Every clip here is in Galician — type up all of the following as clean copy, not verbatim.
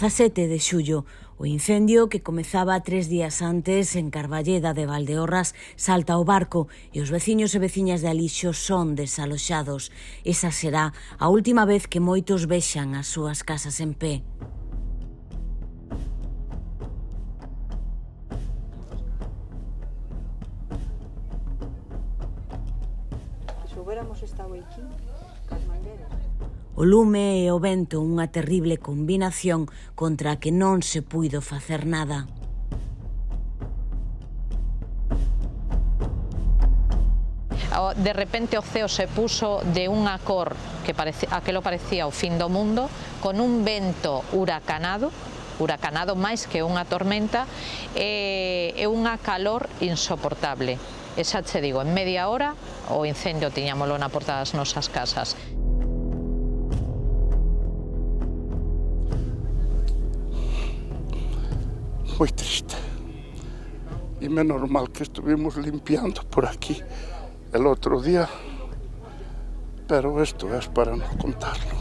17 de xullo, o incendio que comezaba 3 días antes en Carballeda de Valdeorras salta ao barco e os veciños e veciñas de Alixo son desaloxados. Esa será a última vez que moitos vexan as súas casas en pé. Se hubiéramos estado aquí, cas mangueras. O lume e o vento, unha terrible combinación contra a que non se puido facer nada. De repente o ceo se puso de unha cor que aquelo parecía o fin do mundo, con un vento huracanado máis que unha tormenta, e unha calor insoportable. E xa che digo, en media hora o incendio tiñámolo na porta das nosas casas. Muy triste. Y menos mal que estuvimos limpiando por aquí el otro día, pero esto es para no contarlo.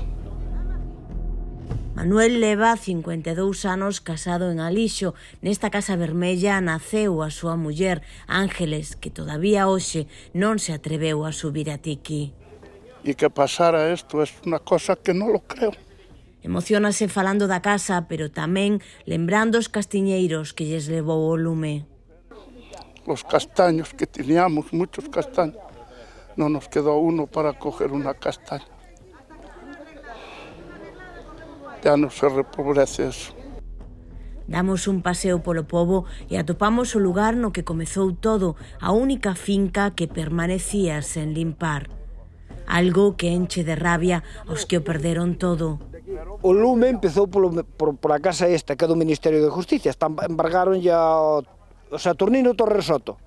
Manuel leva 52 anos casado en Alixo. Nesta casa vermella naceu a súa muller, Ángeles, que todavía hoxe non se atreveu a subir a Tiqui. Y que pasara esto es una cosa que no lo creo. Emociónase falando da casa, pero tamén lembrando os castiñeiros que lles levou o lume. Los castaños que teníamos, muchos castaños, no nos quedó uno para coger una castaña. Ya no se repobrece eso. Damos un paseo polo pobo e atopamos o lugar no que comezou todo, a única finca que permanecía sen limpar. Algo que enche de rabia aos que o perderon todo. O lume empezou pola casa esta, que é do Ministerio de Justicia. Embargaron ya o Saturnino Torres Soto.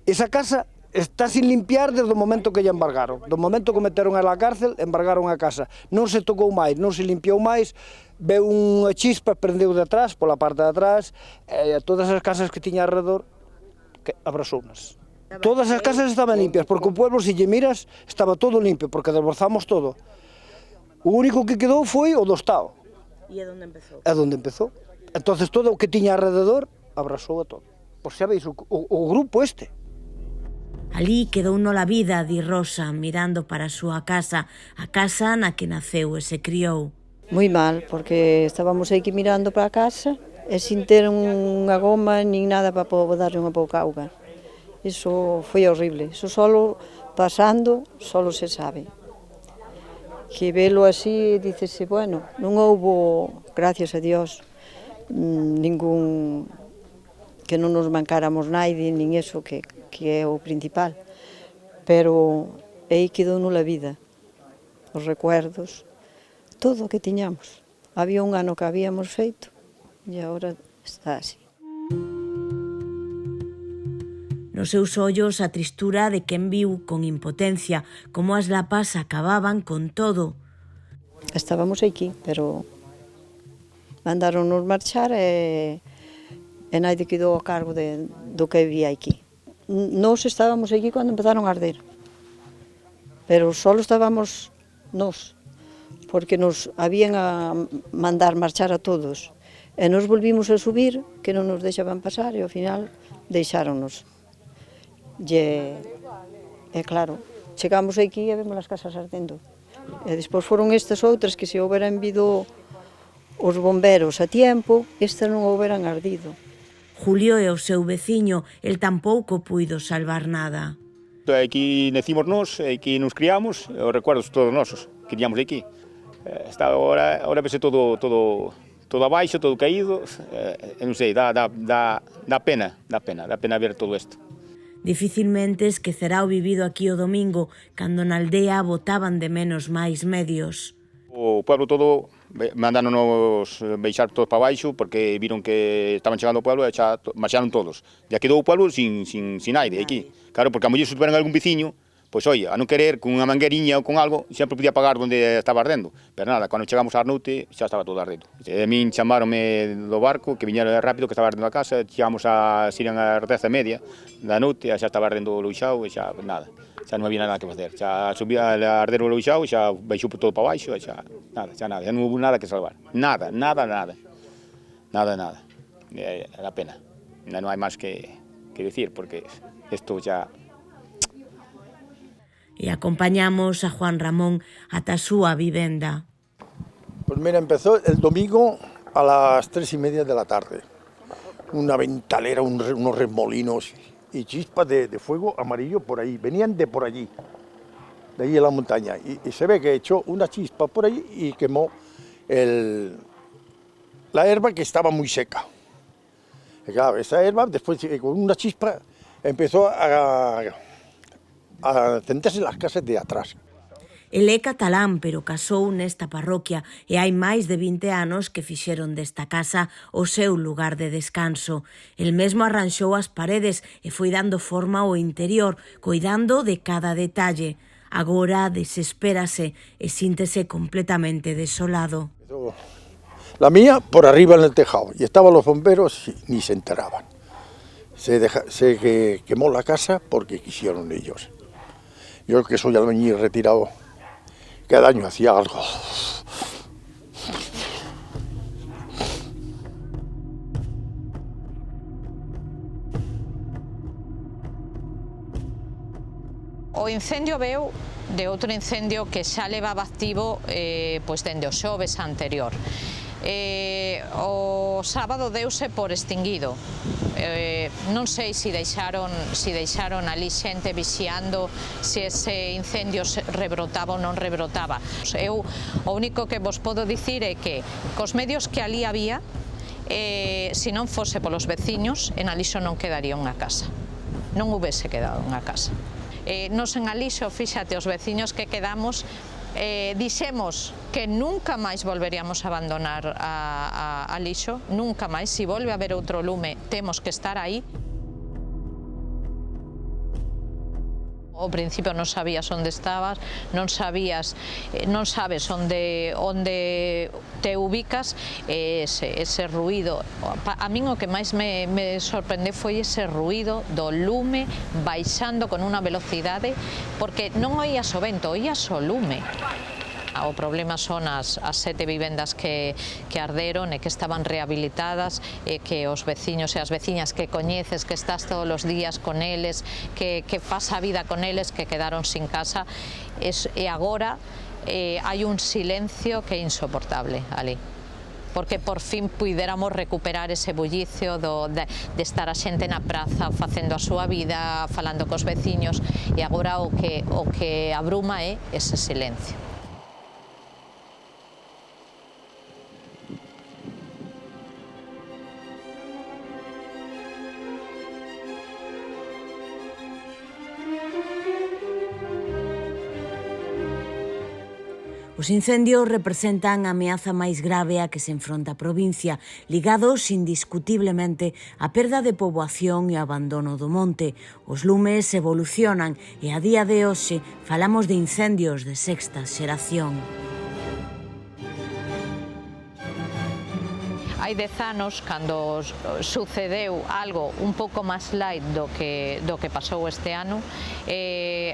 Esa casa está sin limpiar desde o momento que lle embargaron. Do momento que meteron ela á cárcel, embargaron a casa. Non se tocou máis, non se limpiou máis. Veu unha chispa, prendeu de atrás, pola parte de atrás, e todas as casas que tiña alrededor, abrasounas. Todas as casas estaban limpias, porque o pueblo, se lle miras, estaba todo limpio, porque desbrozamos todo. O único que quedou foi o do Estado. E é onde empezou? É onde empezou. Entonces todo o que tiña alrededor abrasou a todo. Pois xa veis, o grupo este. Alí quedou nola vida, di Rosa, mirando para a súa casa, a casa na que naceu e se criou. Moi mal, porque estábamos aquí mirando para a casa e sin ter unha goma nin nada para poder darle unha pouca auga. Iso foi horrible. Iso solo pasando, solo se sabe. Que velo así, dícese, bueno, non houbo, gracias a Dios, ningún, que non nos mancáramos naide, nin eso, que é o principal. Pero aí quedou nula vida, os recuerdos, todo o que tiñamos. Había un ano que habíamos feito e agora está así. Nos seus ollos a tristura de quen viu con impotencia como as lapas acababan con todo. Estábamos aquí, pero mandaron-nos marchar e naide quedou a cargo do que había aquí. Nós estábamos aquí cando empezaron a arder, pero só estábamos nós, porque nos habían a mandar marchar a todos. E nos volvimos a subir, que non nos deixaban pasar, e ao final deixáronnos. E claro, chegamos aquí e vemos as casas ardendo. E despois foron estas outras que se houberan vido os bomberos a tiempo, estas non houberan ardido. Julio é o seu veciño, el tampouco puido salvar nada. Aquí nacimos nós, aquí nos criamos, os recuerdos todos nosos, que tiñamos aquí. Está ahora vese todo abaixo, todo caído, non sei, dá pena ver todo isto. Dificilmente esquecerá o vivido aquí o domingo, cando na aldea botaban de menos máis medios. O pueblo todo mandándonos baixar todos para baixo porque viron que estaban chegando ao pueblo e xa marcharon todos. Ya quedou o pueblo sin aire aquí. Claro, porque a mellor se tuveran algún veciño, Pois, oi, a non querer, con unha mangueriña ou con algo, sempre podía apagar onde estaba ardendo. Pero nada, cando chegamos á noite, xa estaba todo ardendo. E a min chamáronme do barco, que viñera rápido, que estaba ardendo a casa, chegamos a Siran a 10:30 da noite, xa estaba ardendo o luxao, e xa, nada, xa non había nada que facer. Xa subía a arder o luxao, xa baixou todo para baixo, e xa nada, xa non houve nada que salvar. Nada. Era pena. Non hai máis que decir, porque isto xa... E acompañamos a Juan Ramón ata a súa vivenda. Pues mira, empezó el domingo a las 3:30 de la tarde. Una ventalera, unos remolinos y chispas de fuego amarillo por ahí. Venían de por allí, de ahí en la montaña. Y se ve que echó una chispa por ahí y quemó la herba que estaba muy seca. Y claro, esa herba, después con una chispa, empezó a tenderse las casas de atrás. El é catalán, pero casou nesta parroquia e hai máis de 20 anos que fixeron desta casa o seu lugar de descanso. El mesmo arranxou as paredes e foi dando forma ao interior, cuidando de cada detalle. Agora desespérase e síntese completamente desolado. La mía por arriba en el tejado y estaban los bomberos y ni se enteraban. Se quemó la casa porque quisieron ellos. Yo que soy albañil retirado, cada año hacía algo. O incendio veu de outro incendio que xa levaba activo pois dende o xoves anterior. O sábado deuse por extinguido. Non sei se deixaron ali xente vixiando se ese incendio rebrotaba ou non rebrotaba. Eu o único que vos podo dicir é que cos medios que ali había, se non fose polos veciños, en Alixo non quedaría unha casa. Non houvese quedado unha casa. Nos en Alixo, fíxate, os veciños que quedamos, dixemos que nunca máis volveríamos a abandonar a Alixo, nunca máis. Se volve a haber outro lume, temos que estar aí. Ao principio non sabías onde estabas, non sabes onde te ubicas, ese ruído. A min o que máis me sorprendeu foi ese ruído do lume baixando con unha velocidade, porque non oías o vento, oías o lume. O problema son as 7 vivendas que arderon e que estaban rehabilitadas, e que os veciños e as veciñas que coñeces, que estás todos os días con eles, que fas a vida con eles, que quedaron sin casa, e agora hai un silencio que é insoportable ali. Porque por fin puidéramos recuperar ese bullicio de estar a xente na praza facendo a súa vida, falando cos veciños, e agora o que abruma é ese silencio. Os incendios representan a ameaza máis grave a que se enfronta a provincia, ligados indiscutiblemente á perda de poboación e abandono do monte. Os lumes evolucionan e a día de hoxe falamos de incendios de sexta xeración. Hai 10 anos, cando sucedeu algo un pouco máis light do que pasou este ano,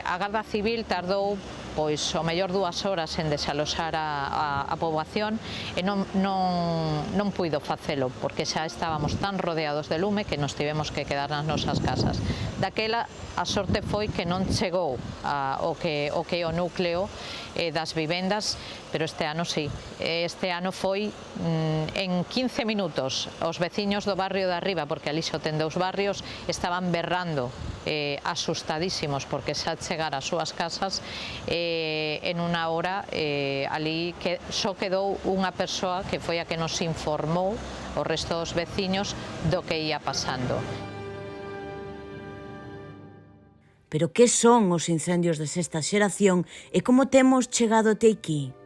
a Garda Civil tardou pois o mellor 2 horas en desaloxar a poboación e non puido facelo, porque xa estábamos tan rodeados de lume que nos tivemos que quedar nas nosas casas. Daquela a sorte foi que non chegou o que é o núcleo das vivendas, pero este ano sí. Este ano foi en 15 minutos. Os veciños do barrio de arriba, porque Alixo ten 2 barrios, estaban berrando, asustadísimos porque xa chegara ás súas casas. En unha hora ali só quedou unha persoa que foi a que nos informou o resto dos veciños do que ia pasando. Pero que son os incendios de sexta xeración e como temos chegado até aquí?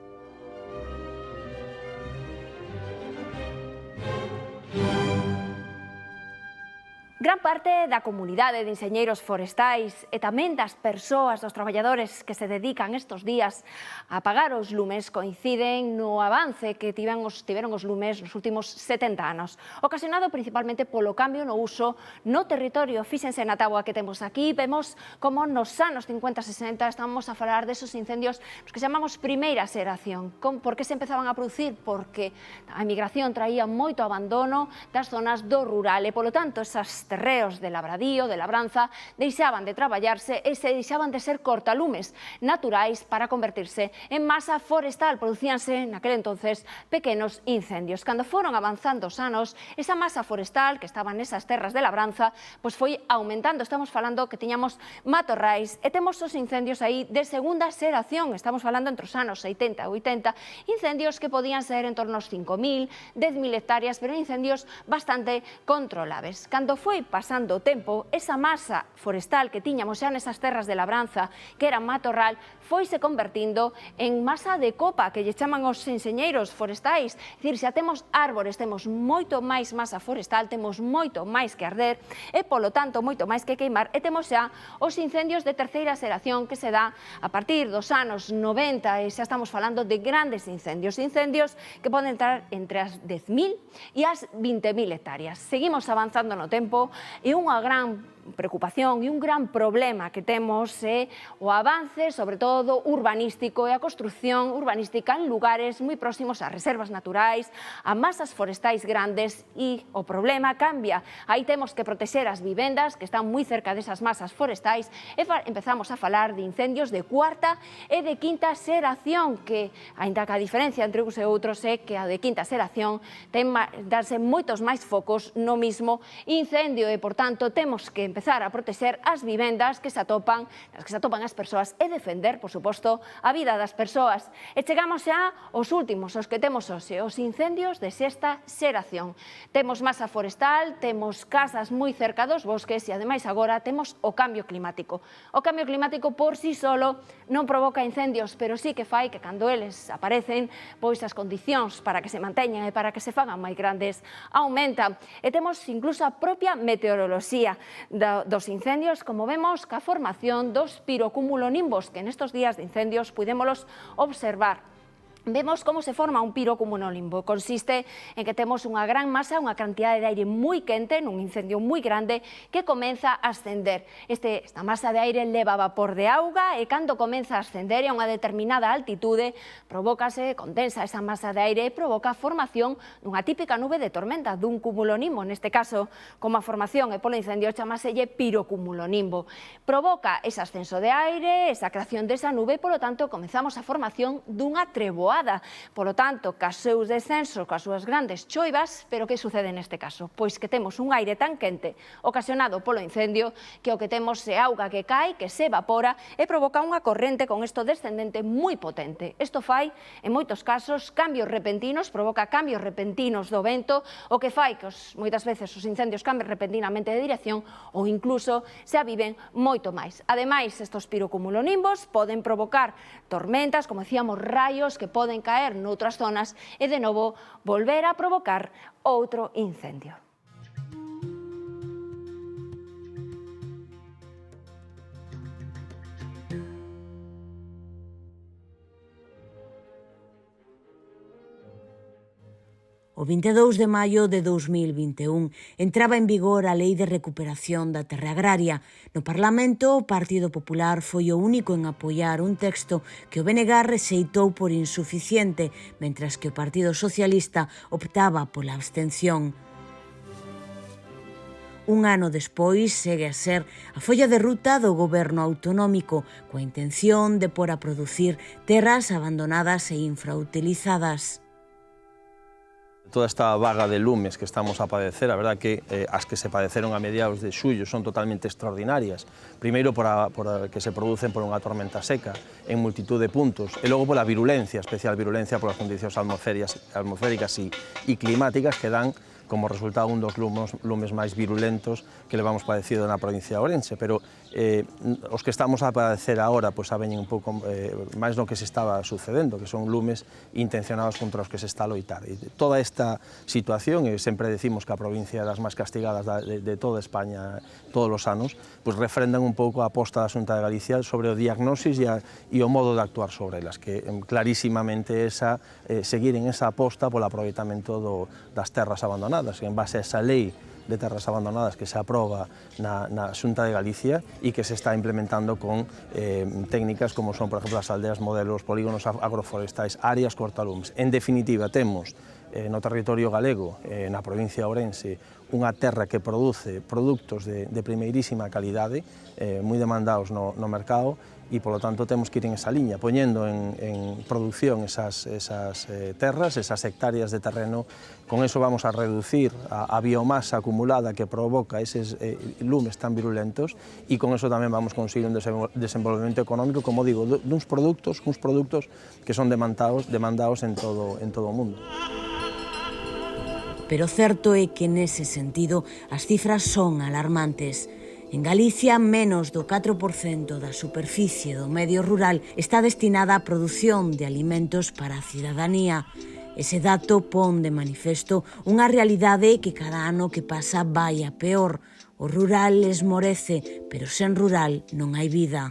Gran parte é da comunidade de enxeñeiros forestais e tamén das persoas, dos traballadores que se dedican estes días a apagar os lumes coinciden no avance que tiveron os lumes nos últimos 70 anos, ocasionado principalmente polo cambio no uso no territorio. Fíxense na táboa que temos aquí, vemos como nos anos 50-60 estamos a falar desos incendios que chamamos primeira xeración. Por que se empezaban a producir? Porque a emigración traía moito abandono das zonas do rural e, polo tanto, esas terreos de labradío, de labranza, deixaban de traballarse e se deixaban de ser cortalumes naturais para convertirse en masa forestal. Producíanse, naquele entonces, pequenos incendios. Cando foron avanzando os anos, esa masa forestal que estaba nesas terras de labranza, pois foi aumentando. Estamos falando que tiñamos matorrais e temos os incendios aí de segunda xeración. Estamos falando entre os anos 70 e 80, incendios que podían ser en torno aos 5.000, 10.000 hectáreas, pero incendios bastante controlables. Cando foi pasando o tempo, esa masa forestal que tiñamos xa nesas terras de labranza, que era matorral, foise convertindo en masa de copa, que lle chaman os enxeñeiros forestais. É dicir, xa temos árbores, temos moito máis masa forestal, temos moito máis que arder e, polo tanto, moito máis que queimar, e temos xa os incendios de terceira xeración que se dá a partir dos anos 90, e xa estamos falando de grandes incendios que poden entrar entre as 10.000 e as 20.000 hectáreas. Seguimos avanzando no tempo e unha gran preocupación e un gran problema que temos é o avance, sobre todo urbanístico, e a construción urbanística en lugares moi próximos ás reservas naturais, a masas forestais grandes, e o problema cambia. Aí temos que protexer as vivendas que están moi cerca desas masas forestais e empezamos a falar de incendios de cuarta e de quinta xeración, que, aínda que a diferencia entre uns e outros é que a de quinta xeración ten darse moitos máis focos no mismo incendio e, por tanto, temos que empezar a protexer as vivendas que se atopan, nas que se atopan as persoas, e defender, por suposto, a vida das persoas. E chegamos xa aos últimos, os que temos hoxe, os incendios de sexta xeración. Temos masa forestal, temos casas moi cerca dos bosques e, ademais, agora temos o cambio climático. O cambio climático por si solo non provoca incendios, pero sí que fai que cando eles aparecen, pois as condicións para que se manteñan e para que se fagan máis grandes aumentan. E temos incluso a propia meteoroloxía dos incendios, como vemos, ca formación dos pirocumulonimbos, que nestes días de incendios podémolos observar. Vemos como se forma un pirocumulonimbo. Consiste en que temos unha gran masa, unha cantidade de aire moi quente, nun incendio moi grande, que comeza a ascender. Esta masa de aire leva vapor de auga e cando comeza a ascender a unha determinada altitude, condensa esa masa de aire e provoca a formación dunha típica nube de tormenta, dun cumulonimbo. Neste caso, como a formación é polo incendio, chamaselle pirocumulonimbo. Provoca ese ascenso de aire, esa creación desa nube, e, polo tanto, comezamos a formación dunha treboada. Polo tanto, cas seus descensos, cas súas grandes choivas, pero que sucede neste caso? Pois que temos un aire tan quente ocasionado polo incendio que o que temos é auga que cae, que se evapora e provoca unha corrente con isto descendente moi potente. Isto fai, en moitos casos, cambios repentinos, provoca cambios repentinos do vento, o que fai que moitas veces os incendios cambien repentinamente de dirección ou incluso se aviven moito máis. Ademais, estes pirocumulonimbos poden provocar tormentas, como decíamos, raios que poden caer noutras zonas e, de novo, volver a provocar outro incendio. O 22 de maio de 2021 entraba en vigor a Lei de Recuperación da Terra Agraria. No Parlamento, o Partido Popular foi o único en apoiar un texto que o BNG rexeitou por insuficiente, mentras que o Partido Socialista optaba pola abstención. Un ano despois segue a ser a folla de ruta do goberno autonómico, coa intención de pôr a producir terras abandonadas e infrautilizadas. Toda esta vaga de lumes que estamos a padecer, a verdad que as que se padeceron a mediados de xullo son totalmente extraordinarias. Primeiro por que se producen por unha tormenta seca en multitud de puntos e logo pola virulencia, especial virulencia polas condicións atmosféricas e climáticas que dan como resultado un dos lumes máis virulentos que levamos padecido na provincia de Ourense, pero os que estamos a padecer agora pois saben un pouco máis no que se estaba sucedendo, que son lumes intencionados contra os que se está a loitar. E toda esta situación, e sempre decimos que a provincia é das máis castigadas de toda España todos os anos, pois refrendan un pouco a aposta da Xunta de Galicia sobre o diagnosis e o modo de actuar sobre elas, que clarísimamente seguir en esa aposta polo aproveitamento das terras abandonadas, en base a esa lei de terras abandonadas que se aproba na Xunta de Galicia e que se está implementando con técnicas como son, por exemplo, as aldeas modelos, polígonos agroforestais, áreas cortalumes. En definitiva, temos no territorio galego, na provincia de Ourense, unha terra que produce produtos de primeirísima calidade, moi demandados no mercado, e, polo tanto, temos que ir en esa liña, poñendo en producción esas terras, esas hectáreas de terreno. Con eso vamos a reducir a biomasa acumulada que provoca eses lumes tan virulentos, e con eso tamén vamos conseguir un desenvolvemento económico, como digo, duns produtos que son demandados en todo o mundo. Pero certo é que nese sentido as cifras son alarmantes. En Galicia, menos do 4% da superficie do medio rural está destinada á produción de alimentos para a cidadanía. Ese dato pon de manifesto unha realidade que cada ano que pasa vai a peor. O rural esmorece, pero sen rural non hai vida.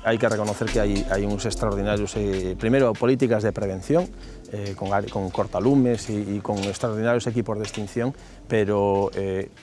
Hai que reconocer que hai uns extraordinarios, primeiro, políticas de prevención, con cortalumes e con extraordinarios equipos de extinción, pero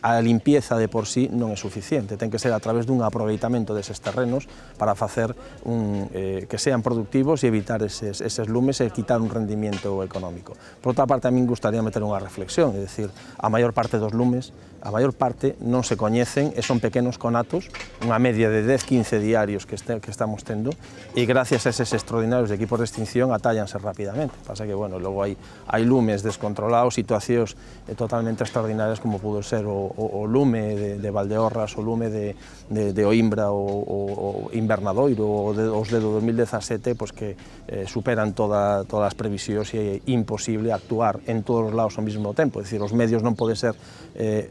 a limpieza de por sí non é suficiente, ten que ser a través dun aproveitamento deses terrenos para facer que sean productivos e evitar eses lumes e quitar un rendimiento económico. Por outra parte, a min gustaría meter unha reflexión, é dicir, a maior parte dos lumes, a maior parte non se coñecen e son pequenos conatos, unha media de 10-15 diarios que estamos tendo, e gracias a eses extraordinarios equipos de extinción atállanse rapidamente. Pasa que, bueno, logo hai lumes descontrolados, situacións totalmente extraordinarias como pudo ser o lume de Valdeorras, o lume de Oimbra, o Invernadoiro, os de 2017, pois que superan todas as previsións e é imposible actuar en todos os lados ao mesmo tempo. É dicir, os medios non pode ser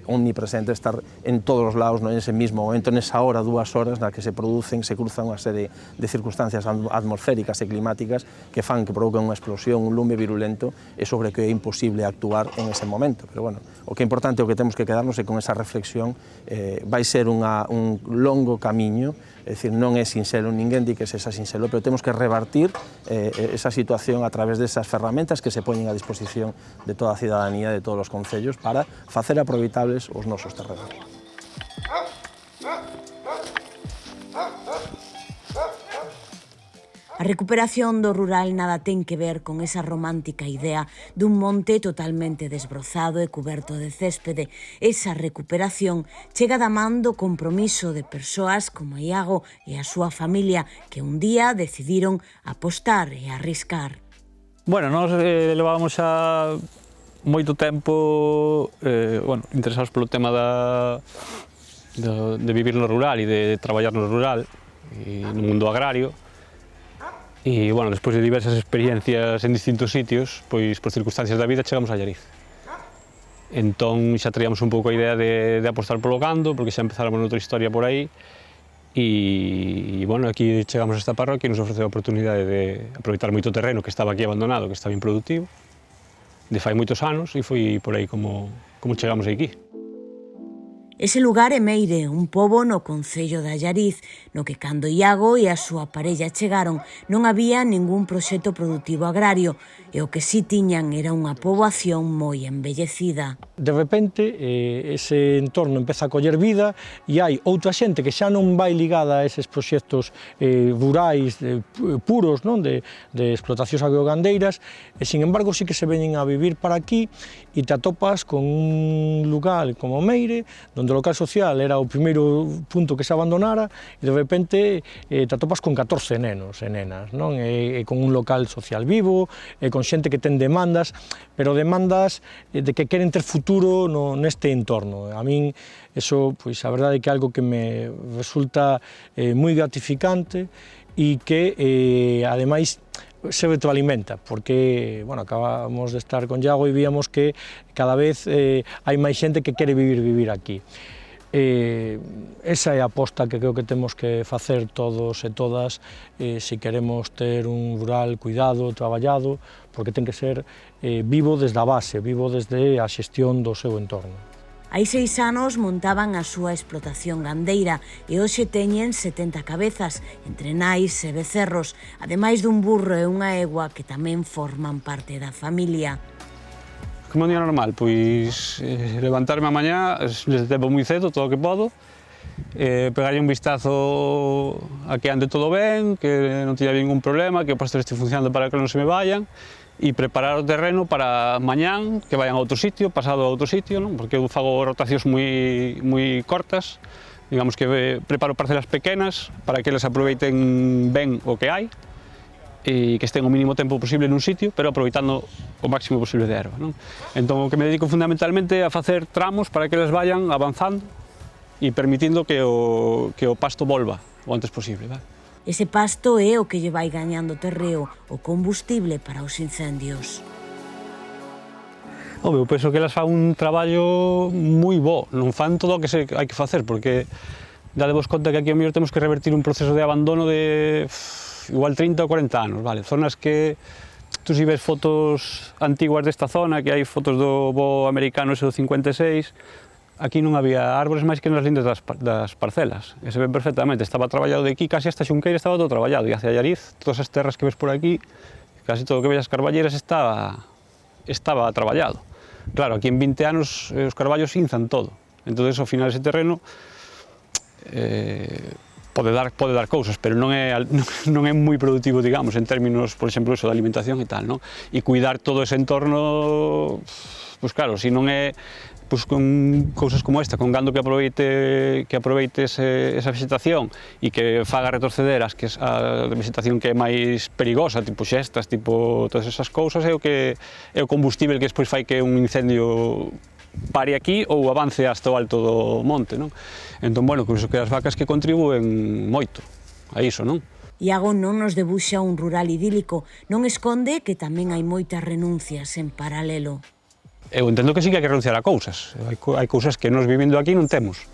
omnipresente, estar en todos os lados en ese mismo momento, nesa hora, 2 horas, na que se cruzan unha serie de circunstancias atmosféricas e climáticas que fan que provoquen unha explosión, un lume virulento, e sobre que é imposible actuar en ese momento. Pero, bueno, o que é importante, o que temos que quedarnos é con esa reflexión. Vai ser un longo camiño, é dicir, non é sinxelo, ninguén di que sexa sinxelo, pero temos que revertir esa situación a través desas ferramentas que se poñen a disposición de toda a cidadanía, de todos os concellos, para facer aproveitables os nosos terrenos. A recuperación do rural nada ten que ver con esa romántica idea dun monte totalmente desbrozado e cuberto de céspede. Esa recuperación chega da man do compromiso de persoas como Iago e a súa familia que un día decidiron apostar e arriscar. Bueno, nós levábamos xa moito tempo interesados polo tema de vivir no rural e de traballar no rural e no mundo agrario. E, bueno, despois de diversas experiencias en distintos sitios, pois, por circunstancias da vida, chegamos a Allariz. Entón, xa traíamos un pouco a idea de apostar polo gando, porque xa empezáramos noutra historia por aí, e, bueno, aquí chegamos a esta parroquia e nos ofreceu a oportunidade de aproveitar moito terreno que estaba aquí abandonado, que estaba improdutivo, de fai moitos anos, e foi por aí como chegamos aquí. Ese lugar é Meire, un pobo no concello de Allariz, no que cando Iago e a súa parella chegaron non había ningún proxecto productivo agrario e o que si tiñan era unha poboación moi embellecida. De repente, ese entorno empeza a coller vida e hai outra xente que xa non vai ligada a eses proxectos rurais puros, non, de explotacións agrogandeiras, e, sin embargo, sí que se veñen a vivir para aquí e te atopas con un lugar como Meire, onde o local social era o primeiro punto que se abandonara, e de repente te atopas con 14 nenos e nenas, non? E con un local social vivo, e con xente que ten demandas, pero demandas de que queren ter futuro neste entorno. A min, eso, pois, a verdade é que é algo que me resulta moi gratificante e que, ademais, se retroalimenta, porque, bueno, acabamos de estar con Iago e víamos que cada vez hai máis xente que quere vivir aquí. Esa é a aposta que creo que temos que facer todos e todas se queremos ter un rural cuidado, traballado, porque ten que ser vivo desde a base, vivo desde a xestión do seu entorno. Hai 6 anos montaban a súa explotación gandeira e hoxe teñen 70 cabezas, entre nais e becerros, ademais dun burro e unha egua que tamén forman parte da familia. Como un día normal, pois levantarme a mañá, les tempo moi cedo, todo o que podo, pegarlle un vistazo a que ande todo ben, que non teña ningún problema, que o pastor este funcionando para que non se me vayan, e preparar o terreno para mañán, que vayan a outro sitio, pasado a outro sitio, non? Porque eu fago rotacións moi cortas, digamos que preparo parcelas pequenas para que eles aproveiten ben o que hai, e que estén o mínimo tempo posible nun sitio, pero aproveitando o máximo posible de erva, non? Entón, o que me dedico fundamentalmente é a facer tramos para que eles vayan avanzando e permitindo que o pasto volva o antes posible, vale? Ese pasto é o que lle vai gañando terreo, o combustible para os incendios. Eu penso que elas fan un traballo moi bo, non fan todo o que hai que facer, porque dadevos conta que aquí ao mellor temos que revertir un proceso de abandono de igual 30 ou 40 anos, vale? Zonas que tú si ves fotos antiguas desta zona, que hai fotos do bo americano ese do 56, aquí non había árbores máis que nas lindes das parcelas, e se ven perfectamente, estaba traballado de aquí, casi hasta Xunqueira estaba todo traballado, e hacia Allariz, todas as terras que ves por aquí, casi todo o que ves as carballeiras estaba traballado. Claro, aquí en 20 anos os carballos inzan todo, entón ao final ese terreno pode dar cousas, pero non é moi productivo, digamos, en términos, por exemplo, de alimentación e tal, non? E cuidar todo ese entorno, pois claro, se non é pois con cousas como esta, con gando que aproveite esa vegetación e que faga retroceder a vegetación que é máis perigosa, tipo xestas, tipo todas esas cousas, é o combustible que despois fai que un incendio pare aquí ou avance hasta o alto do monte, non? Entón, bueno, que as vacas que contribúen moito a iso, non? Iago non nos debuxa un rural idílico, non esconde que tamén hai moitas renuncias en paralelo. Eu entendo que sí que hai que renunciar a cousas, hai cousas que nos vivindo aquí non temos,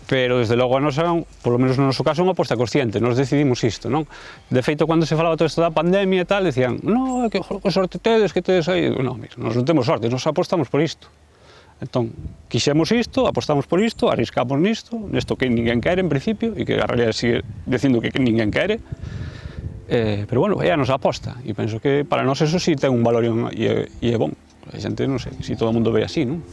pero desde logo a nosa, polo menos no noso caso, é unha aposta consciente, nos decidimos isto, non? De feito, cando se falaba todo isto da pandemia e tal, decían, no, que sorte tedes, que tedes aí, non, nos non temos sorte, nos apostamos por isto. Entón, quixemos isto, apostamos por isto, arriscamos nisto que ninguén quere en principio, e que a realidade sigue dicindo que ninguén quere, pero bueno, é a nosa aposta, e penso que para nós eso sí ten un valor e é bon. A xente, non sei, se todo o mundo ve así, non?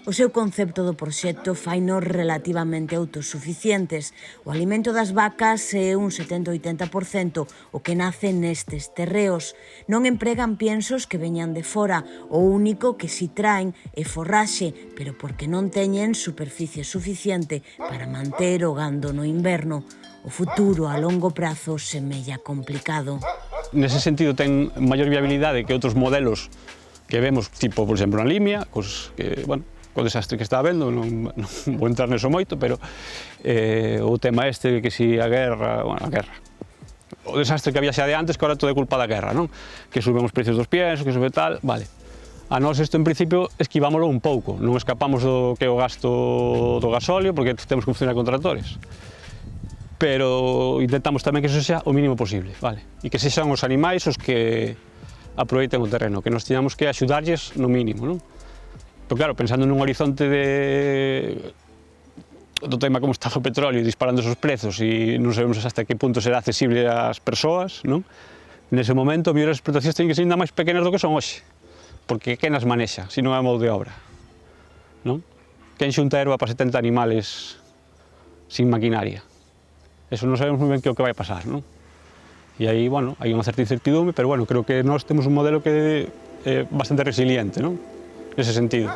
O seu concepto do proxecto fainos relativamente autosuficientes. O alimento das vacas é un 70-80% o que nace nestes terreos. Non empregan piensos que veñan de fora, o único que si traen é forraxe, pero porque non teñen superficie suficiente para manter o gando no inverno. O futuro a longo prazo semella complicado. Nese sentido ten maior viabilidade que outros modelos que vemos, tipo, por exemplo, na Limia, que, bueno, o desastre que está habendo, non vou entrar neso moito, pero o tema este que si a guerra, o desastre que había xa de antes, que ahora todo é culpa da guerra, non? Que suben os precios dos piensos, que sube tal, vale. A nós isto, en principio, esquivámoslo un pouco, non escapamos do que é o gasto do gasóleo, porque temos que funcionar con tractores. Pero intentamos tamén que eso xa o mínimo posible, vale? E que sexan os animais os que aproveiten o terreno, que nos teñamos que axudarlles no mínimo, non? Pero claro, pensando nun horizonte do tema como está o petróleo, disparando esos prezos e non sabemos hasta que punto será accesible ás persoas, non? Nese momento, as mellores explotacións teñen que ser ainda máis pequenas do que son hoxe, porque quen as manexa, se non é a mão de obra, non? Quen xunta erva para 70 animales sin maquinaria? Eso non sabemos moi ben que é o que vai pasar, non? E aí, bueno, hai unha certa incertidumbre, pero, bueno, creo que nós temos un modelo que é bastante resiliente, non? Nese sentido.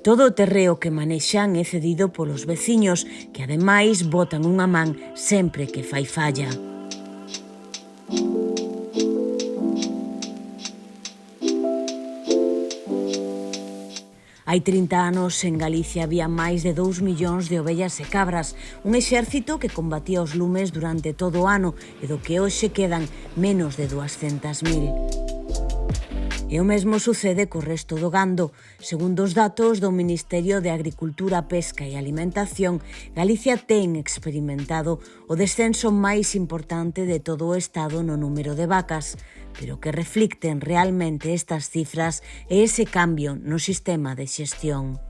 Todo o terreo que manexan é cedido polos veciños, que ademais botan unha man sempre que fai falla. Hai 30 anos en Galicia había máis de 2 millóns de ovellas e cabras, un exército que combatía os lumes durante todo o ano e do que hoxe quedan menos de 200.000. E o mesmo sucede co resto do gando. Segundo os datos do Ministerio de Agricultura, Pesca e Alimentación, Galicia ten experimentado o descenso máis importante de todo o Estado no número de vacas, pero que reflicten realmente estas cifras e ese cambio no sistema de xestión.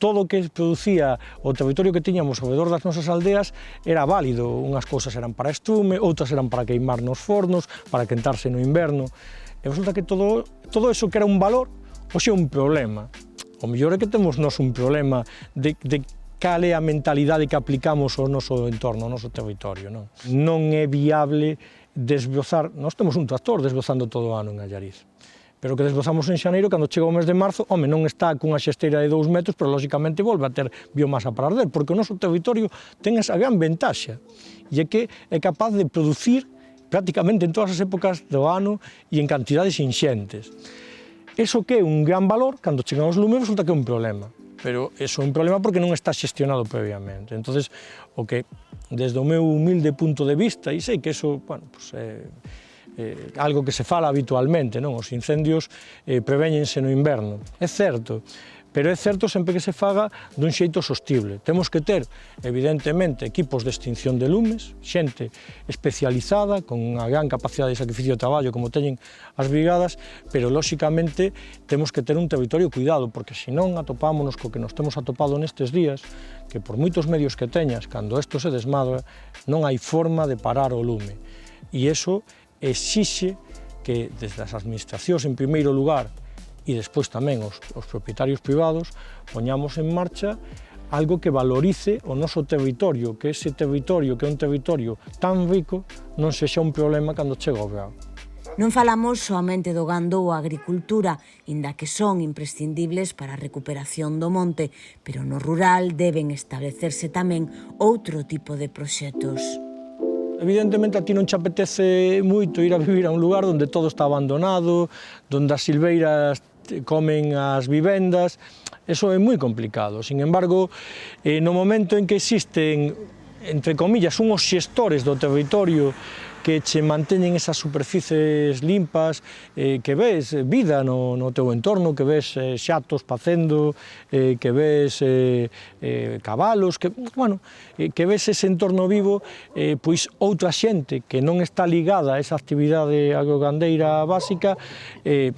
Todo o que producía o territorio que tiñamos ao redor das nosas aldeas era válido. Unhas cousas eran para estrume, outras eran para queimar nos fornos, para quentarse no inverno. E resulta que todo eso que era un valor, hoxe é un problema. O mellor é que temos nós un problema de cal é a mentalidade que aplicamos ao noso entorno, ao noso territorio. Non é viable desbrozar, nós temos un tractor desbrozando todo o ano en Allariz, pero que desbrozamos en xaneiro, cando chega o mes de marzo, non está cunha xesteira de 2 metros, pero lógicamente volve a ter biomasa para arder, porque o noso territorio ten esa gran ventaxa, e é que é capaz de producir prácticamente en todas as épocas do ano e en cantidades inxentes. Eso que é un gran valor, cando chegan os lumes, resulta que é un problema, pero eso é un problema porque non está xestionado previamente. Entonces, o que, desde o meu humilde punto de vista, e sei que eso, algo que se fala habitualmente, os incendios prevéñense no inverno. É certo, pero é certo sempre que se faga dun xeito sostible. Temos que ter, evidentemente, equipos de extinción de lumes, xente especializada, con unha gran capacidade de sacrificio de traballo, como teñen as brigadas, pero, lóxicamente, temos que ter un territorio cuidado, porque senón atopámonos co que nos temos atopado nestes días, que por moitos medios que teñas, cando isto se desmadra, non hai forma de parar o lume. E iso exixe que desde as administracións en primeiro lugar e despois tamén os propietarios privados poñamos en marcha algo que valorice o noso territorio, que ese territorio, que é un territorio tan rico, non sexa un problema cando chega o verán. Non falamos soamente do gando ou a agricultura, inda que son imprescindibles para a recuperación do monte, pero no rural deben establecerse tamén outro tipo de proxectos. Evidentemente a ti non te apetece moito ir a vivir a un lugar onde todo está abandonado, onde as silveiras comen as vivendas, eso é moi complicado. Sin embargo, no momento en que existen, entre comillas, unhos xestores do territorio que che manteñen esas superficies limpas, que ves vida no teu entorno, que ves xatos pacendo, que ves cabalos, que ves ese entorno vivo, pois outra xente que non está ligada a esa actividade agrogandeira básica, e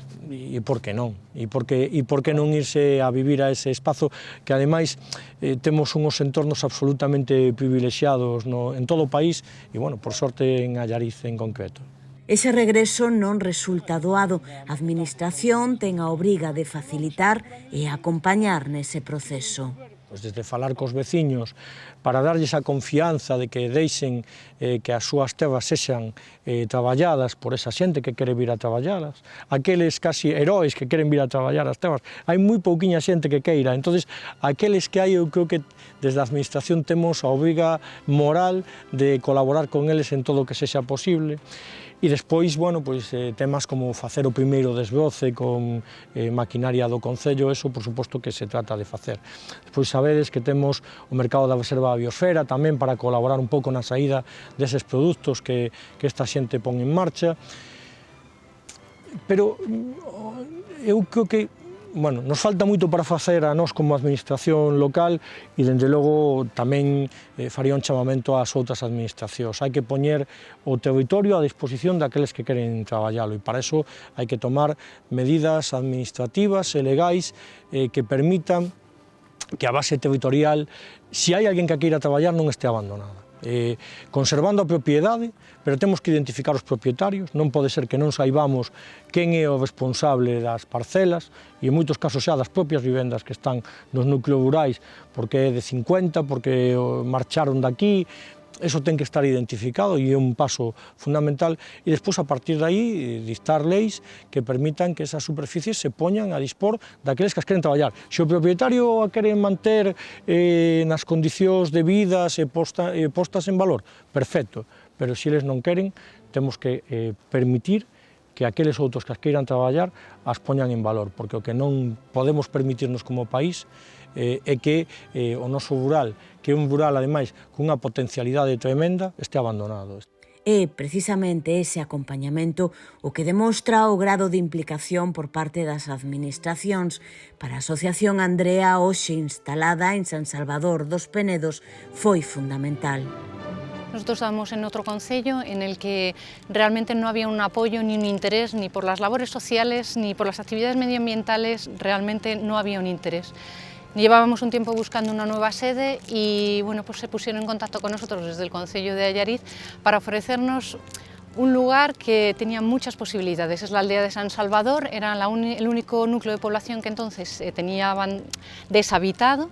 por que non? E por que non irse a vivir a ese espazo que, ademais, temos unhos entornos absolutamente privilexiados en todo o país e, por sorte, en Allariz en concreto. Ese regreso non resulta doado. A Administración ten a obriga de facilitar e acompañar nese proceso. Desde falar cos veciños para darlles a confianza de que deixen que as súas terras sexan traballadas por esa xente que quere vir a traballalas, aqueles casi heróis que queren vir a traballar as terras, hai moi pouquiña xente que queira, entonces aqueles que hai, eu creo que desde a Administración temos a obriga moral de colaborar con eles en todo o que sexa posible. E despois, temas como facer o primeiro desbroce con maquinaria do Concello, eso, por suposto, que se trata de facer. Despois sabedes que temos o mercado da reserva da biosfera tamén para colaborar un pouco na saída deses produtos que esta xente pon en marcha. Pero eu creo que nos falta moito para facer a nós como administración local e, dende logo, tamén faría un chamamento ás outras administracións. Hai que poñer o territorio a disposición daqueles que queren traballalo e para iso hai que tomar medidas administrativas e legais que permitan que a base territorial, se hai alguén que queira traballar, non este abandonada. Conservando a propiedade, pero temos que identificar os propietarios, non pode ser que non saibamos quen é o responsable das parcelas e en moitos casos xa das propias vivendas que están nos núcleos rurais, porque é de 50, porque marcharon daqui. Eso ten que estar identificado e é un paso fundamental e despois, a partir de aí, dictar leis que permitan que esas superficies se poñan a dispor daqueles que as queren traballar. Se o propietario a queren manter nas condicións debidas e postas en valor, perfecto, pero se eles non queren, temos que permitir que que aqueles outros que as queiran traballar as poñan en valor, porque o que non podemos permitirnos como país é que o noso rural, que é un rural, ademais, cunha potencialidade tremenda, este abandonado. É precisamente ese acompañamento o que demostra o grado de implicación por parte das administracións para a Asociación Andrea, hoxe instalada en San Salvador dos Penedos, foi fundamental. Nosotros estábamos en otro concello en el que realmente no había un apoyo ni un interés ni por las labores sociales ni por las actividades medioambientales, realmente no había un interés. Llevábamos un tiempo buscando una nueva sede y bueno, pues se pusieron en contacto con nosotros desde el Concello de Allariz para ofrecernos un lugar que tenía muchas posibilidades. Es la aldea de San Salvador, era el único núcleo de población que entonces tenía deshabitado,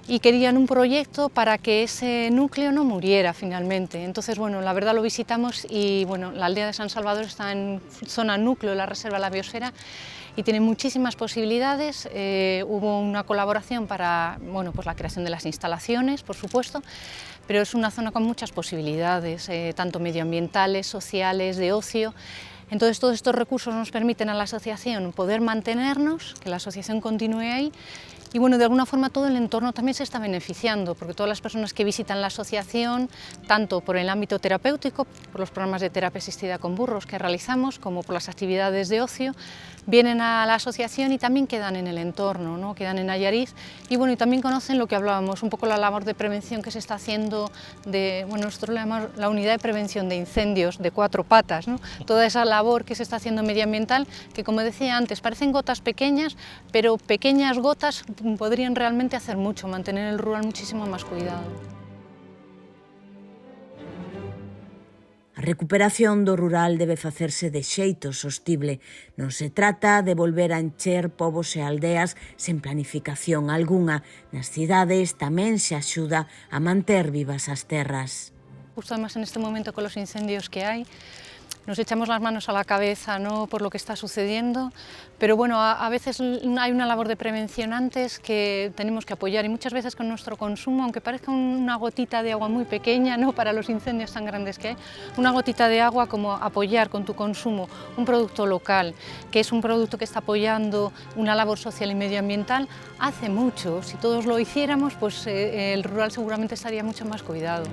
y querían un proyecto para que ese núcleo no muriera finalmente. Entonces, bueno, la verdad lo visitamos y bueno, la aldea de San Salvador está en zona núcleo de la Reserva de la Biosfera y tiene muchísimas posibilidades. Hubo una colaboración para pues la creación de las instalaciones, por supuesto, pero es una zona con muchas posibilidades, tanto medioambientales, sociales, de ocio. Entonces, todos estos recursos nos permiten a la asociación poder mantenernos, que la asociación continúe ahí. Y bueno, de alguna forma todo el entorno también se está beneficiando, porque todas las personas que visitan la asociación, tanto por el ámbito terapéutico, por los programas de terapia asistida con burros que realizamos, como por las actividades de ocio, vienen a la asociación y también quedan en el entorno, ¿no? Quedan en Allariz y bueno, y también conocen lo que hablábamos, un poco la labor de prevención que se está haciendo nosotros le llamamos la unidad de prevención de incendios de 4 patas, ¿no? Toda esa labor que se está haciendo medioambiental, que como decía antes, parecen gotas pequeñas, pero pequeñas gotas podrían realmente hacer mucho, mantener el rural muchísimo más cuidado. A recuperación do rural debe facerse de xeito sostible. Non se trata de volver a encher povos e aldeas sen planificación algunha. Nas cidades tamén se axuda a manter vivas as terras. Justo además en este momento con los incendios que hay, nos echamos las manos a la cabeza, ¿no?, por lo que está sucediendo, pero bueno, a veces hay una labor de prevención antes que tenemos que apoyar y muchas veces con nuestro consumo, aunque parezca una gotita de agua muy pequeña, ¿no?, para los incendios tan grandes que hay, una gotita de agua como apoyar con tu consumo un producto local, que es un producto que está apoyando una labor social y medioambiental, hace mucho. Si todos lo hiciéramos, pues el rural seguramente estaría mucho más cuidado.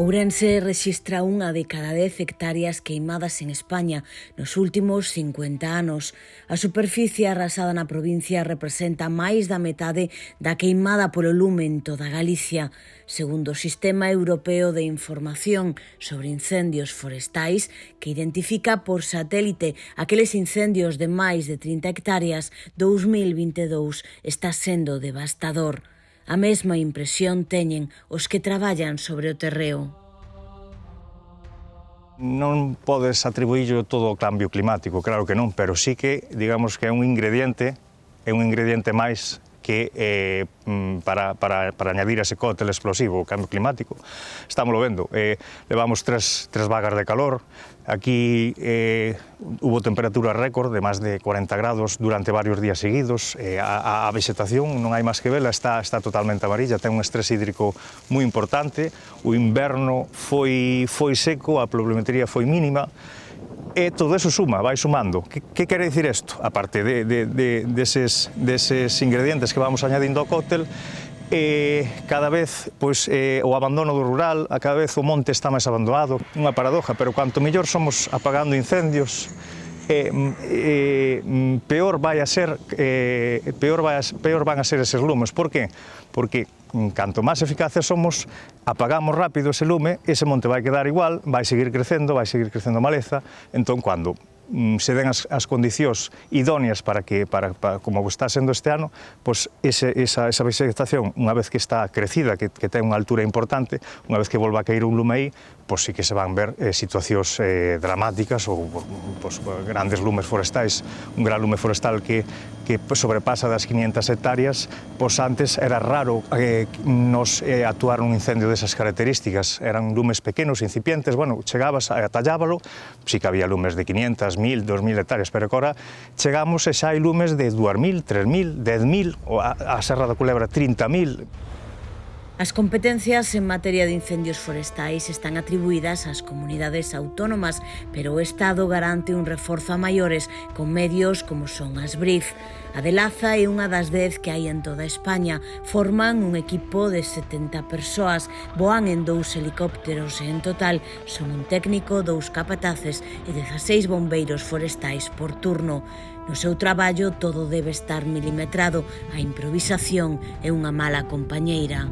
Ourense rexistra unha de cada 10 hectáreas queimadas en España nos últimos 50 anos. A superficie arrasada na provincia representa máis da metade da queimada polo lume en toda Galicia. Segundo o Sistema Europeo de Información sobre Incendios Forestais, que identifica por satélite aqueles incendios de máis de 30 hectáreas, 2022 está sendo devastador. A mesma impresión teñen os que traballan sobre o terreo. Non podes atribuíllo todo ao cambio climático, claro que non, pero sí que, digamos que é un ingrediente máis que para añadir ese cóctel explosivo, o cambio climático. Estámoslo vendo, levamos tres vagas de calor, aquí hubo temperaturas récord de máis de 40 grados durante varios días seguidos, a vegetación non hai máis que vela, está totalmente amarilla, ten un estrés hídrico moi importante, o inverno foi seco, a pluviometría foi mínima, e todo eso suma, vai sumando. Que quere dicir isto? A parte deses ingredientes que vamos añadindo ao cóctel, cada vez o abandono do rural, cada vez o monte está máis abandonado, unha paradoja, pero cuanto mellor somos apagando incendios, peor van a ser eses lumes. Por qué? Porque canto máis eficaces somos, apagamos rápido ese lume, ese monte vai quedar igual, vai seguir crecendo maleza, entón cando se den as condicións idóneas para como está sendo este ano, pois esa vegetación, unha vez que está crecida, que ten unha altura importante, unha vez que volva a caer un lume aí, pois sí que se van ver situacións dramáticas ou grandes lumes forestais. Un gran lume forestal que sobrepasa das 500 hectáreas, pois antes era raro nos actuar un incendio desas características. Eran lumes pequenos, incipientes, bueno, chegabas a tallábalo, sí que había lumes de 500, 1000, 2000 hectáreas, pero agora chegamos e xa hai lumes de 2000, 3000, 10.000, ou a Serra da Culebra 30.000. As competencias en materia de incendios forestais están atribuídas ás comunidades autónomas, pero o Estado garante un reforzo a maiores con medios como son as BRIF. A de Laza é unha das 10 que hai en toda España. Forman un equipo de 70 persoas, voan en 2 helicópteros e en total son un técnico, 2 capataces e 16 bombeiros forestais por turno. No seu traballo todo debe estar milimetrado, a improvisación é unha mala compañeira.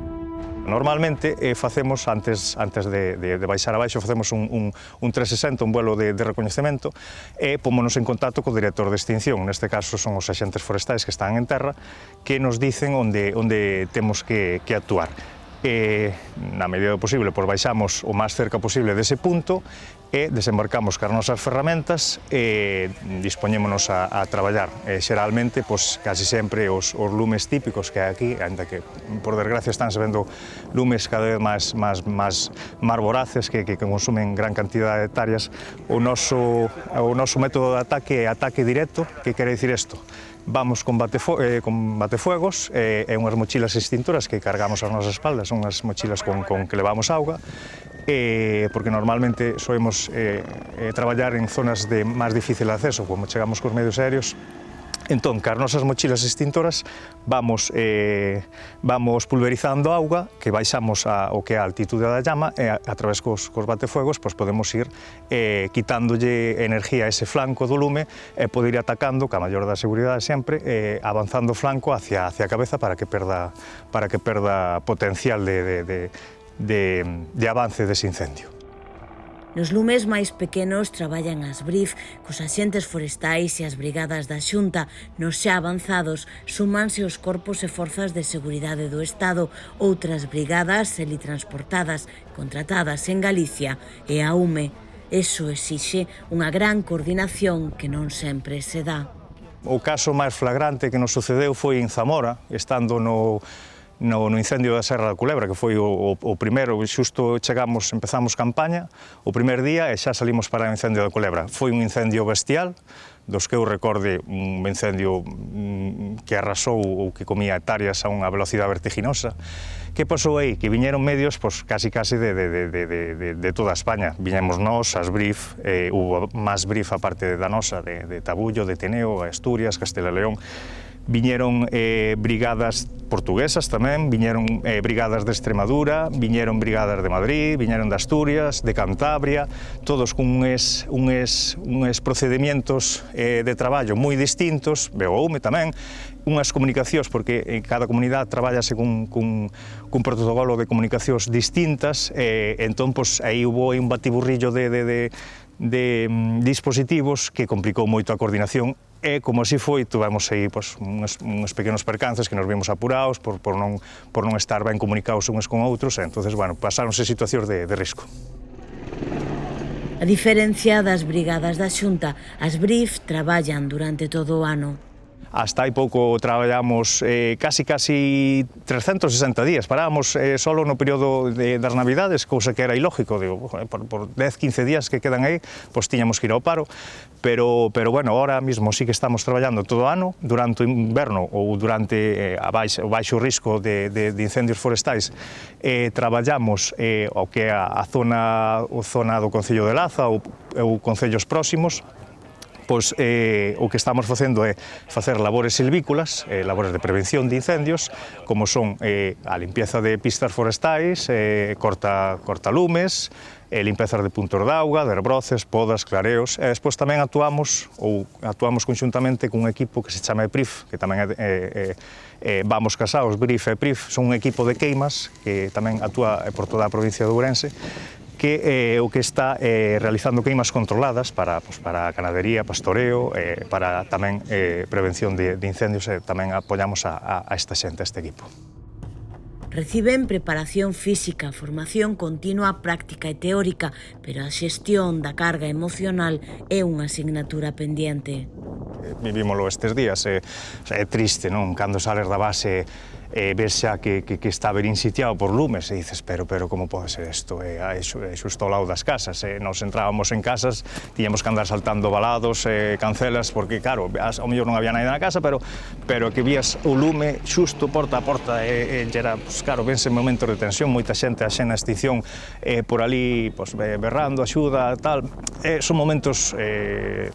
Normalmente facemos, antes de baixar abaixo, facemos un 360, un vuelo de recoñecemento, e pómonos en contacto co director de extinción, neste caso son os axentes forestais que están en terra, que nos dicen onde temos que actuar. Na medida do posible, pois baixamos o máis cerca posible dese punto e desembarcamos cas nosas ferramentas e dispoñémonos a traballar. Xeralmente, pois, casi sempre os lumes típicos que hai aquí, ainda que, por desgracia, estánse vendo lumes cada vez máis voraces que consumen gran cantidad de hectáreas, o noso método de ataque é ataque directo. Que quere dicir isto? Vamos con batefuegos e unhas mochilas extintoras que cargamos ás nosas espaldas, son unhas mochilas con que levamos auga, porque normalmente soemos traballar en zonas de máis difícil acceso, como chegamos cos medios aéreos. Entón, cas nosas mochilas extintoras vamos pulverizando auga, que baixamos ao que é a altitude da llama, e a través cos batefuegos podemos ir quitándolle energía a ese flanco do lume e poder ir atacando, ca maior da seguridade sempre, avanzando o flanco hacia a cabeza para que perda potencial de avance dese incendio. Nos lumes máis pequenos traballan as BRIF, cos axentes forestais e as brigadas da Xunta. Nos xa avanzados súmanse os corpos e forzas de seguridade do Estado, outras brigadas helitransportadas, contratadas en Galicia e a UME. Eso exixe unha gran coordinación que non sempre se dá. O caso máis flagrante que nos sucedeu foi en Zamora, estando no incendio da Serra da Culebra, que foi o primeiro, xusto empezamos campaña, o primer día e xa salimos para o incendio da Culebra. Foi un incendio bestial, dos que eu recorde, un incendio que arrasou ou que comía hectáreas a unha velocidade vertiginosa. Que pasou aí? Que viñeron medios casi de toda España. Viñemos nós, as BRIF, hubo máis BRIF aparte da nosa, de Tabullo, de Teneo, Asturias, Castela e León. Viñeron brigadas portuguesas tamén, viñeron brigadas de Extremadura, viñeron brigadas de Madrid, viñeron de Asturias, de Cantabria, todos con uns procedimientos de traballo moi distintos, veo o UME tamén, unhas comunicacións, porque cada comunidade traballase cun protocolo de comunicacións distintas, entón, aí hubo un batiburrillo de dispositivos que complicou moito a coordinación. E, como así foi, tuvemos aí uns pequenos percances que nos vimos apurados por non estar ben comunicados uns con outros, e entonces, bueno, pasáronse situacións de risco. A diferencia das brigadas da Xunta, as BRIF traballan durante todo o ano. Hasta hai pouco traballamos casi 360 días, parábamos solo no período das Navidades, cousa que era ilógico, por 10-15 días que quedan aí, pois tiñamos que ir ao paro, pero bueno, ahora mismo sí que estamos traballando todo o ano, durante o inverno ou durante o baixo risco de incendios forestais, traballamos o que é a zona do Concello de Laza ou concellos próximos. Pois o que estamos facendo é facer labores silvícolas, labores de prevención de incendios, como son a limpieza de pistas forestais, cortalumes, limpezas de puntos de auga, de herbroces, podas, clareos, e despois tamén actuamos conxuntamente cun equipo que se chama EPRIF, que tamén vamos casados, BRIF e EPRIF, son un equipo de queimas que tamén actúa por toda a provincia de Ourense, que o que está realizando queimas controladas para a ganadería, pastoreo, para tamén prevención de incendios, e tamén apoyamos a esta xente, a este equipo. Reciben preparación física, formación continua, práctica e teórica, pero a xestión da carga emocional é unha asignatura pendiente. Vivímolo estes días, é triste, non? Cando sales da base ves xa que está ben sitiado por lumes e dices, pero como pode ser isto? É xusto ao lado das casas, nos entrábamos en casas, tiñamos que andar saltando valados, cancelas, porque claro, ao mellor non había nada na casa, pero que vías o lume xusto porta a porta, e era, claro, vense momentos de tensión, moita xente a xena extinción por ali, berrando, axuda, tal, son momentos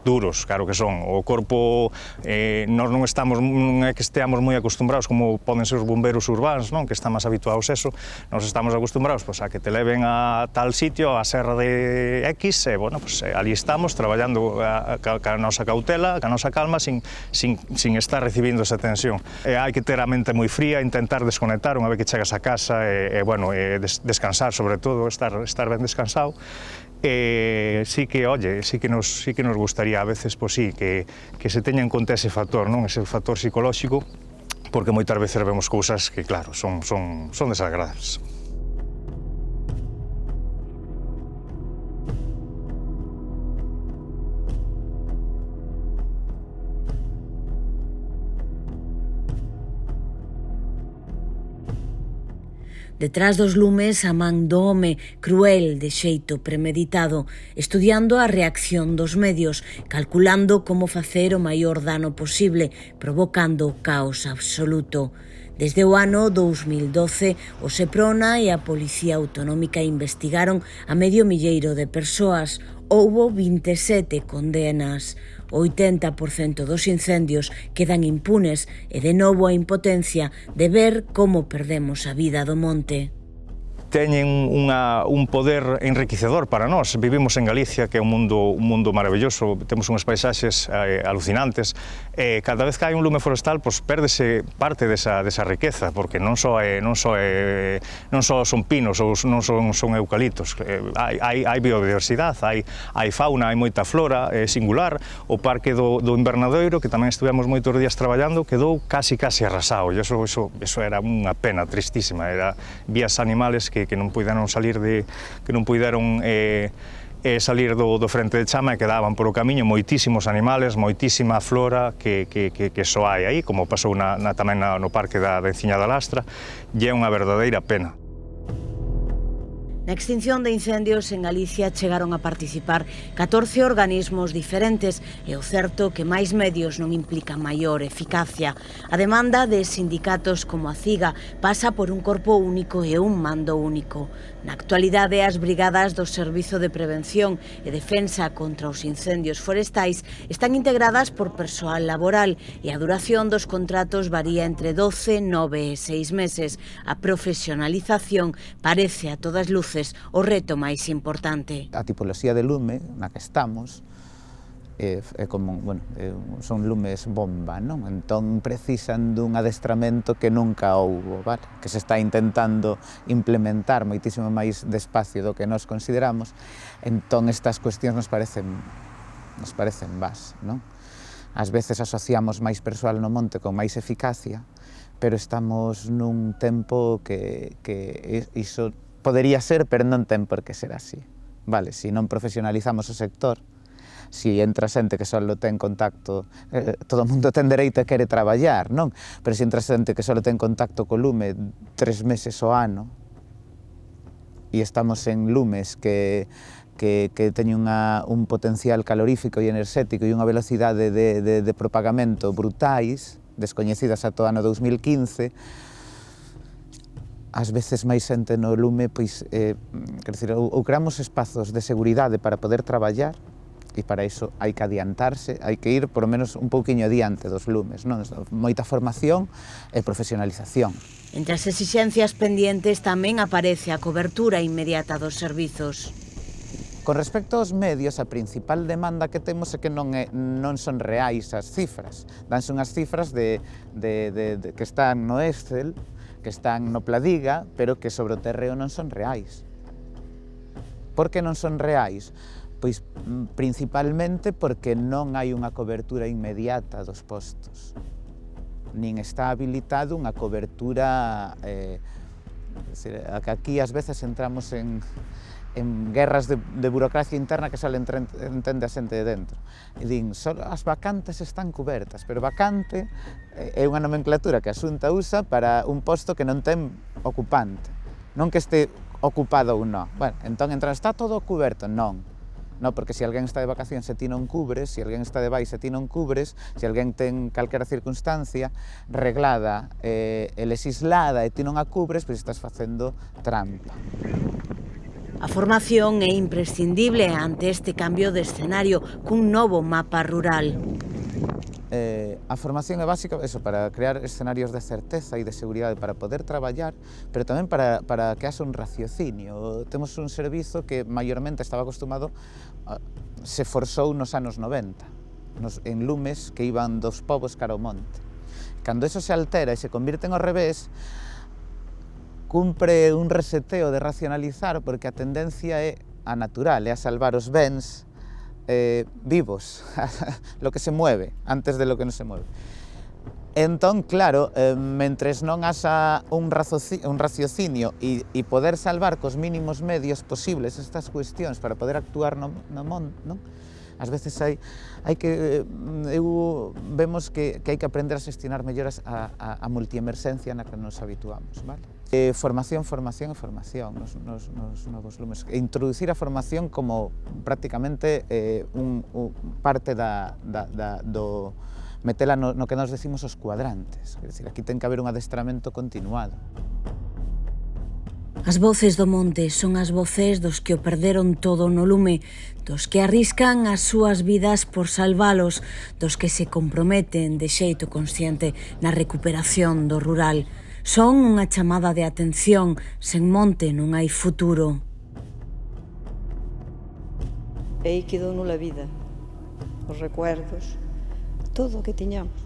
duros, claro que son, o corpo, nós non é que esteamos moi acostumbrados como poden ser os bomberos urbanos, non? Que están máis habituados a eso, nos estamos acostumbrados a que te leven a tal sitio, a serra de X, e, bueno, ali estamos traballando ca nosa cautela, ca nosa calma, sin estar recibindo esa tensión. Hai que ter a mente moi fría, intentar desconectar unha vez que chegas a casa, descansar sobre todo, estar ben descansado. Sí que nos gustaría a veces, que se teña en conta ese factor, non? Ese factor psicolóxico, porque moitas veces vemos cousas que, claro, son desagradables. Detrás dos lumes a man do home, cruel de xeito premeditado, estudiando a reacción dos medios, calculando como facer o maior dano posible, provocando caos absoluto. Desde o ano 2012, o Seprona e a Policía Autonómica investigaron a 500 de persoas. Houbo 27 condenas. O 80% dos incendios quedan impunes e de novo a impotencia de ver como perdemos a vida do monte. Teñen un poder enriquecedor para nós. Vivimos en Galicia, que é un mundo maravilloso, temos unhas paisaxes alucinantes, e cada vez que hai un lume forestal, pérdese parte desa riqueza, porque non só son pinos ou non son eucaliptos, hai biodiversidade, hai fauna, hai moita flora singular. O parque do Invernadoiro, que tamén estivemos moitos días traballando, quedou casi arrasado, e eso era unha pena tristísima. Vías animales que non puideron salir do frente de chama, e quedaban por o camiño moitísimos animales, moitísima flora que só hai aí, como pasou tamén no parque da Enciña da Lastra, e é unha verdadeira pena. Na extinción de incendios en Galicia chegaron a participar 14 organismos diferentes, e o certo que máis medios non implica maior eficacia. A demanda de sindicatos como a CIGA pasa por un corpo único e un mando único. Na actualidade, as brigadas do Servizo de Prevención e Defensa contra os Incendios Forestais están integradas por persoal laboral, e a duración dos contratos varía entre 12, 9 e 6 meses. A profesionalización parece a todas luces o reto máis importante. A tipoloxía de lume na que estamos son lumes bomba, non? Entón precisan dun adestramento que nunca houbo, vale? Que se está intentando implementar moitísimo máis despacio do que nós consideramos. Entón estas cuestións nos parecen vas, non? Ás veces asociamos máis persoal no monte con máis eficacia, pero estamos nun tempo que iso podería ser, pero non ten por que ser así. Vale, se non profesionalizamos o sector, se entra xente que só ten contacto, todo o mundo ten dereito a querer traballar, non? Pero se entra xente que só ten contacto co lume 3 meses ao ano, e estamos en lumes que teñen un potencial calorífico e enerxético e unha velocidade de propagamento brutais, descoñecidas ata o ano 2015, ás veces máis xente no lume, ou creamos espazos de seguridade para poder traballar, e para iso hai que adiantarse, hai que ir por lo menos un pouquiño adiante dos lumes, non? Moita formación e profesionalización. Entre as exixencias pendientes tamén aparece a cobertura inmediata dos servizos. Con respecto aos medios, a principal demanda que temos é que non son reais as cifras. Danse unhas cifras que están no Excel, que están no Pladiga, pero que sobre o terreo non son reais. Por que non son reais? Pois principalmente porque non hai unha cobertura inmediata dos postos, nin está habilitado unha cobertura, aquí ás veces entramos en guerras de burocracia interna que só entende a xente de dentro. E din, as vacantes están cubertas, pero vacante é unha nomenclatura que a Xunta usa para un posto que non ten ocupante, non que este ocupado ou non. Bueno, entón, está todo cuberto? Non. Non, porque se alguén está de vacacións e ti non cubres, se alguén está de baixa e ti non cubres, se alguén ten calquera circunstancia reglada e legislada e ti non a cubres, pois estás facendo trampa. A formación é imprescindible ante este cambio de escenario cun novo mapa rural. A formación é básica para crear escenarios de certeza e de seguridade para poder traballar, pero tamén para que haxa un raciocinio. Temos un servizo que maiormente estaba acostumado, se forzou nos anos 90, en lumes que iban dos povos cara ao monte. Cando eso se altera e se convirte ao revés, cumpre un reseteo de racionalizar, porque a tendencia é a natural, é a salvar os bens vivos, lo que se mueve, antes de lo que non se mueve. Entón, claro, mentres non haxa un raciocinio e poder salvar cos mínimos medios posibles estas cuestións para poder actuar no mundo, non? Ás veces vemos que hai que aprender a xestionar mellor a multiemerxencia na que nos habituamos, vale? Formación e formación nos novos lumes. Introducir a formación como prácticamente parte do metela no que nos decimos os cuadrantes. É dicir, aquí ten que haber un adestramento continuado. As voces do monte son as voces dos que o perderon todo no lume, dos que arriscan as súas vidas por salvalos, dos que se comprometen de xeito consciente na recuperación do rural. Son unha chamada de atención, sen monte non hai futuro. E aí quedou nula vida, os recuerdos, todo o que tiñamos.